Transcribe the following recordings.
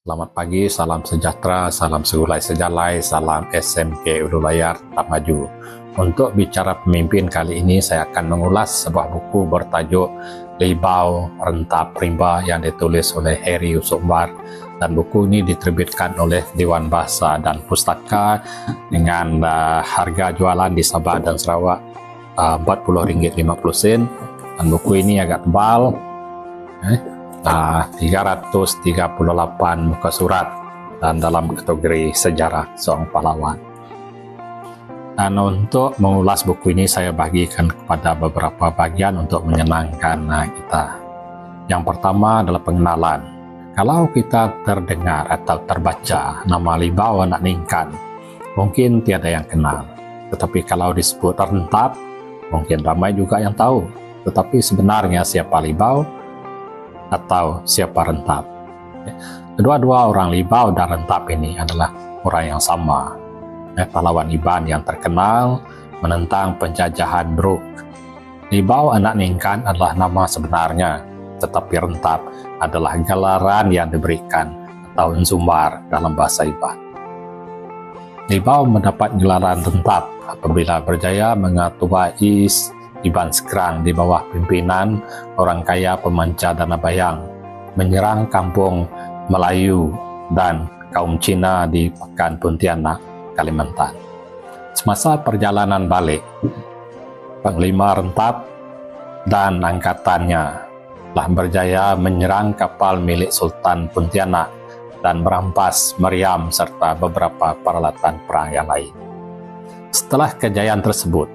Selamat pagi, salam sejahtera, salam segulai sejalai, salam SMK Ulu Layar tetap maju. Untuk bicara pemimpin kali ini saya akan mengulas sebuah buku bertajuk Libau Rentap Rimba yang ditulis oleh Heri Yusufbar, dan buku ini diterbitkan oleh Dewan Bahasa dan Pustaka dengan harga jualan di Sabah dan Sarawak RM40.50, dan buku ini agak tebal. 338 muka surat dan dalam kategori sejarah seorang pahlawan. Dan untuk mengulas buku ini saya bagikan kepada beberapa bagian untuk menyenangkan kita. Yang pertama adalah pengenalan. Kalau kita terdengar atau terbaca nama Libau Anak Ningkan, mungkin tiada yang kenal. Tetapi kalau disebut Rentap, mungkin ramai juga yang tahu. Tetapi sebenarnya siapa Libau atau siapa Rentap? Kedua-dua orang Libau dan Rentap ini adalah orang yang sama. Pahlawan Iban yang terkenal menentang penjajahan Bruk. Libau Anak Ningkan adalah nama sebenarnya, tetapi Rentap adalah gelaran yang diberikan atau enzumbar dalam bahasa Iban. Libau mendapat gelaran Rentap apabila berjaya mengetuai Iban Sekerang di bawah pimpinan orang kaya pemanca Dana Bayang, menyerang kampung Melayu dan kaum Cina di Pekan Pontianak, Kalimantan. Semasa perjalanan balik, Panglima Rentap dan angkatannya telah berjaya menyerang kapal milik Sultan Pontianak dan merampas meriam serta beberapa peralatan perang yang lain. Setelah kejayaan tersebut,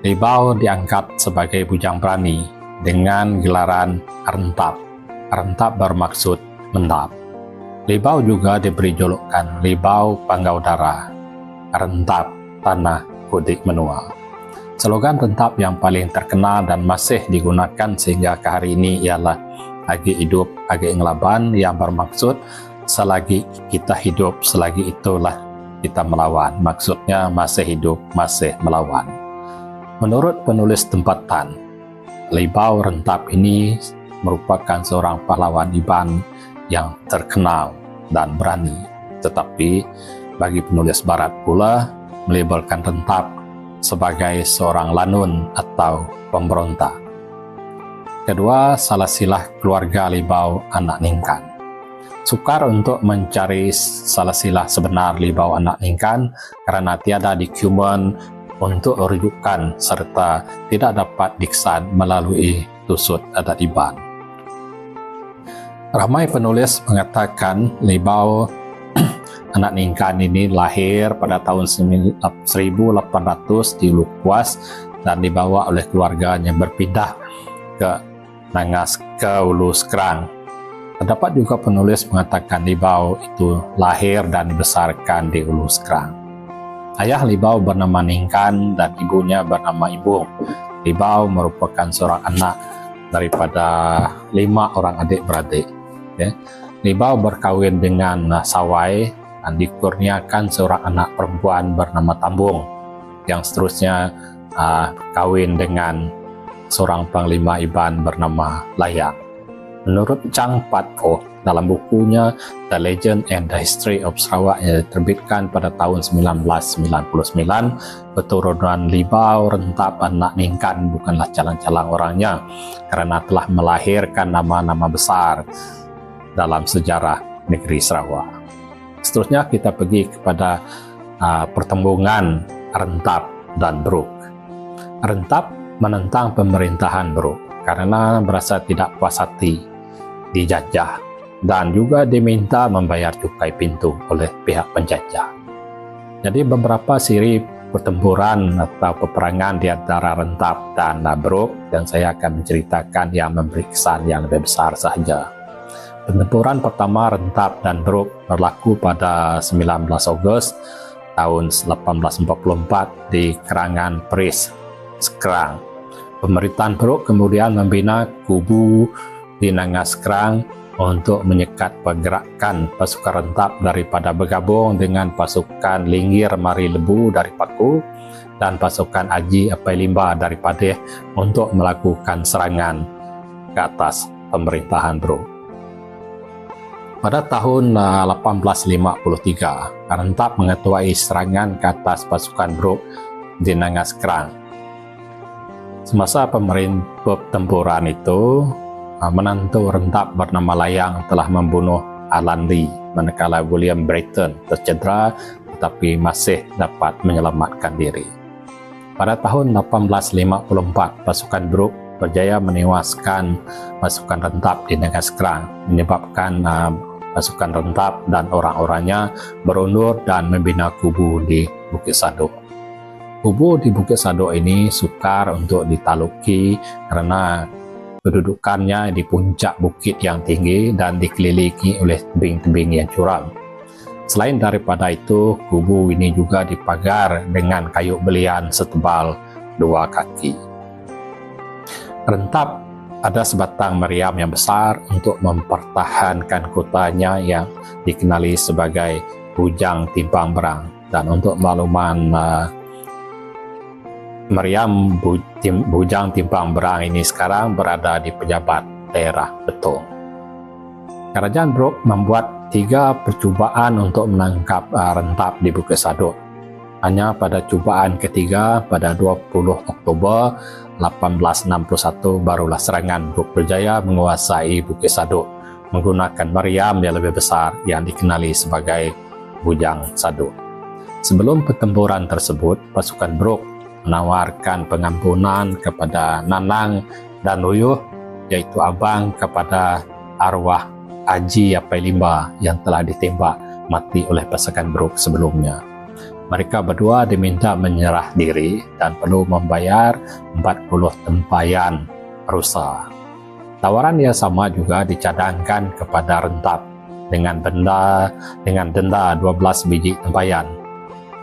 Libau diangkat sebagai bujang berani dengan gelaran Rentap. Rentap bermaksud mendap. Libau juga diberi julukan Libau Panggaudara, Rentap Tanah Kudik Menua. Slogan Rentap yang paling terkenal dan masih digunakan sehingga ke hari ini ialah Agi Hidup Agi Ngelaban, yang bermaksud selagi kita hidup, selagi itulah kita melawan. Maksudnya masih hidup, masih melawan. Menurut penulis tempatan, Libau Rentap ini merupakan seorang pahlawan Iban yang terkenal dan berani. Tetapi bagi penulis barat pula melabelkan Rentap sebagai seorang lanun atau pemberontak. Kedua, salah silah keluarga Libau Anak Ningkan. Sukar untuk mencari salah silah sebenar Libau Anak Ningkan karena tiada dokumen untuk rujukan serta tidak dapat diksan melalui tusut adat Iban. Ramai penulis mengatakan Libau Anak Ningkan ini lahir pada tahun 1800 di Lukuas dan dibawa oleh keluarganya berpindah ke Nangas ke Ulu Sekerang. Terdapat juga penulis mengatakan Libau itu lahir dan dibesarkan di Ulu Sekerang. Ayah Libau bernama Ningkan dan ibunya bernama Ibung. Libau merupakan seorang anak daripada 5 orang adik-beradik. Libau berkawin dengan Sawai dan dikurniakan seorang anak perempuan bernama Tambung, yang seterusnya kawin dengan seorang panglima Iban bernama Layang. Menurut Chang Pat Ho dalam bukunya The Legend and the History of Sarawak yang diterbitkan pada tahun 1999, keturunan Libau Rentap Anak Ningkan bukanlah calang-calang orangnya karena telah melahirkan nama-nama besar dalam sejarah negeri Sarawak. Seterusnya kita pergi kepada pertembungan Rentap dan Bruk. Rentap menentang pemerintahan Bruk karena merasa tidak puas hati dijajah dan juga diminta membayar cukai pintu oleh pihak penjajah. Jadi beberapa siri pertempuran atau peperangan di antara Rentap dan Bruk, dan saya akan menceritakan yang memberi kesan yang lebih besar saja. Pertempuran pertama Rentap dan Bruk berlaku pada 19 Ogos tahun 1844 di Kerangan Peris, Sekerang. Pemerintahan Bruk kemudian membina kubu di Nangas Sekerang untuk menyekat pergerakan pasukan Rentap daripada bergabung dengan pasukan Linggir Mari Lebu dari Paku dan pasukan Aji Apai Limba dari Padeh untuk melakukan serangan ke atas pemerintahan Bruk. Pada tahun 1853, Rentap mengetuai serangan ke atas pasukan Bruk di Nangas Krang. Semasa pertempuran itu, menantu Rentap bernama Layang telah membunuh Alan Lee, manakala William Brereton tercedera tetapi masih dapat menyelamatkan diri. Pada tahun 1854, pasukan Bruk berjaya menewaskan pasukan Rentap di Nangas Krang, menyebabkan pasukan Rentap dan orang-orangnya berundur dan membina kubu di Bukit Sadok. Kubu di Bukit Sadok ini sukar untuk ditaluki karena kedudukannya di puncak bukit yang tinggi dan dikelilingi oleh tebing-tebing yang curam. Selain daripada itu, kubu ini juga dipagar dengan kayu belian setebal 2 kaki. Rentap ada sebatang meriam yang besar untuk mempertahankan kotanya yang dikenali sebagai Bujang Timpang Berang. Dan untuk makluman, meriam Bujang Timpang Berang ini sekarang berada di pejabat daerah Betong. Kerajaan Bruk membuat 3 percubaan untuk menangkap Rentap di Bukit Sadok. Hanya pada cubaan ketiga pada 20 Oktober 1861 barulah serangan Bruk berjaya menguasai Bukit Sadok menggunakan meriam yang lebih besar yang dikenali sebagai Bujang Sadok. Sebelum pertempuran tersebut, pasukan Bruk menawarkan pengampunan kepada Nanang dan Luyuh, yaitu abang kepada arwah Haji Apailimba yang telah ditembak mati oleh pasukan Bruk sebelumnya. Mereka berdua diminta menyerah diri dan perlu membayar 40 tempayan rusa. Tawaran yang sama juga dicadangkan kepada Rentap dengan denda 12 biji tempayan,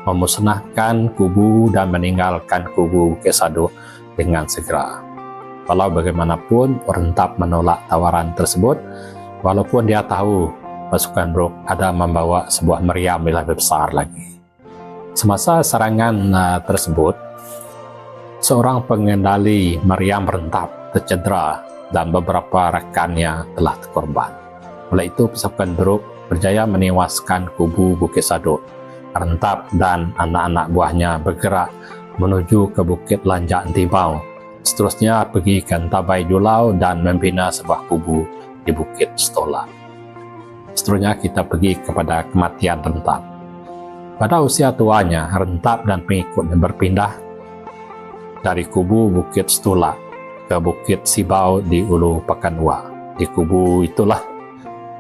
memusnahkan kubu dan meninggalkan kubu Bukit Sadok dengan segera. Walau bagaimanapun, Rentap menolak tawaran tersebut, walaupun dia tahu pasukan Bruk ada membawa sebuah meriam yang lebih besar lagi. Semasa serangan tersebut, seorang pengendali meriam Rentap tercedera dan beberapa rekannya telah korban. Oleh itu, pasukan Bruk berjaya menewaskan kubu Bukit Sadok. Rentap dan anak-anak buahnya bergerak menuju ke Bukit Lanjak Timau. Seterusnya pergi ke Tabai Julau dan membina sebuah kubu di Bukit Stola. Seterusnya kita pergi kepada kematian Rentap. Pada usia tuanya, Rentap dan pengikutnya berpindah dari kubu Bukit Stola ke Bukit Sibau di Ulu Pakanwa. Di kubu itulah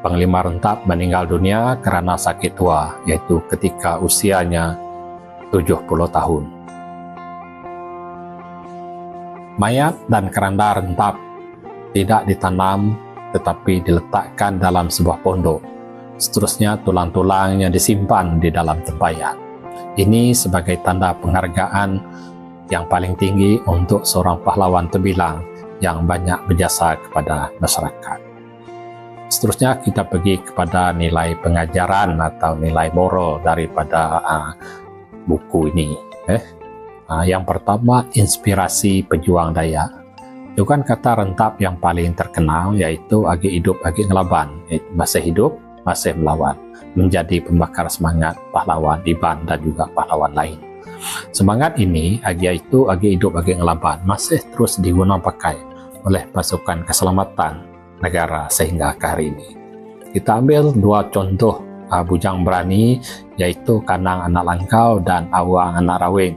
Panglima Rentap meninggal dunia karena sakit tua, yaitu ketika usianya 70 tahun. Mayat dan keranda Rentap tidak ditanam tetapi diletakkan dalam sebuah pondok. Seterusnya tulang-tulangnya disimpan di dalam tempayan. Ini sebagai tanda penghargaan yang paling tinggi untuk seorang pahlawan terbilang yang banyak berjasa kepada masyarakat. Seterusnya kita pergi kepada nilai pengajaran atau nilai moral daripada buku ini. Yang pertama, inspirasi pejuang Dayak. Itu kan kata Rentap yang paling terkenal, yaitu agi hidup agi ngelaban, masih hidup masih melawan, menjadi pembakar semangat pahlawan Iban dan juga pahlawan lain. Semangat ini agi hidup agi ngelaban masih terus digunakan pakai oleh pasukan keselamatan negara sehingga ke hari ini. Kita ambil 2 contoh bujang berani, yaitu Kanang Anak Langkau dan Awang Anak Rawing.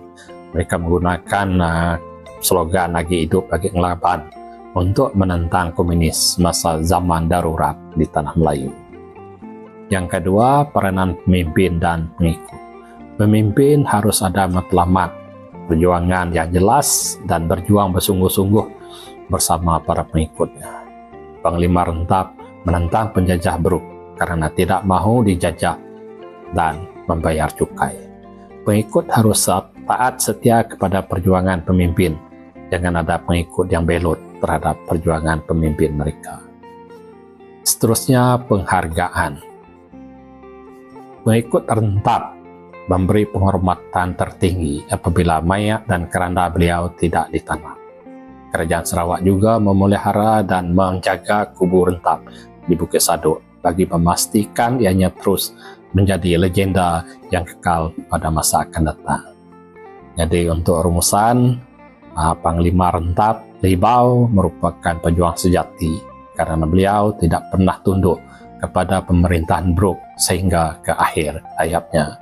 Mereka menggunakan slogan agi hidup agi ngelaban untuk menentang komunis masa zaman darurat di tanah Melayu. Yang kedua, peranan pemimpin dan pengikut. Pemimpin harus ada matlamat, perjuangan yang jelas dan berjuang bersungguh-sungguh bersama para pengikutnya. Panglima Rentap menentang penjajah Bruk karena tidak mahu dijajah dan membayar cukai. Pengikut harus taat setia kepada perjuangan pemimpin. Jangan ada pengikut yang belot terhadap perjuangan pemimpin mereka. Seterusnya, penghargaan. Pengikut Rentap memberi penghormatan tertinggi apabila mayat dan keranda beliau tidak ditanam. Kerajaan Sarawak juga memelihara dan menjaga kubu Rentap di Bukit Sadok bagi memastikan ianya terus menjadi legenda yang kekal pada masa akan datang. Jadi untuk rumusan, Panglima Rentap Libau merupakan pejuang sejati karena beliau tidak pernah tunduk kepada pemerintahan Bruk sehingga ke akhir hayatnya.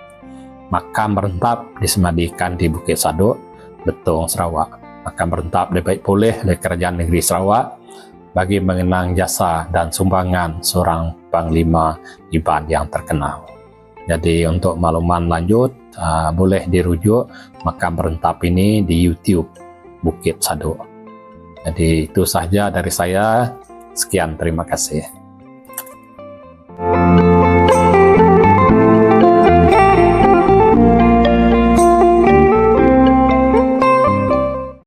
Makam Rentap disemadikan di Bukit Saduk, Betong, Sarawak. Makam Rentap dibaik pulih oleh Kerajaan Negeri Sarawak bagi mengenang jasa dan sumbangan seorang Panglima Iban yang terkenal. Jadi untuk makluman lanjut, boleh dirujuk Makam Rentap ini di YouTube Bukit Saduk. Jadi itu sahaja dari saya. Sekian, terima kasih.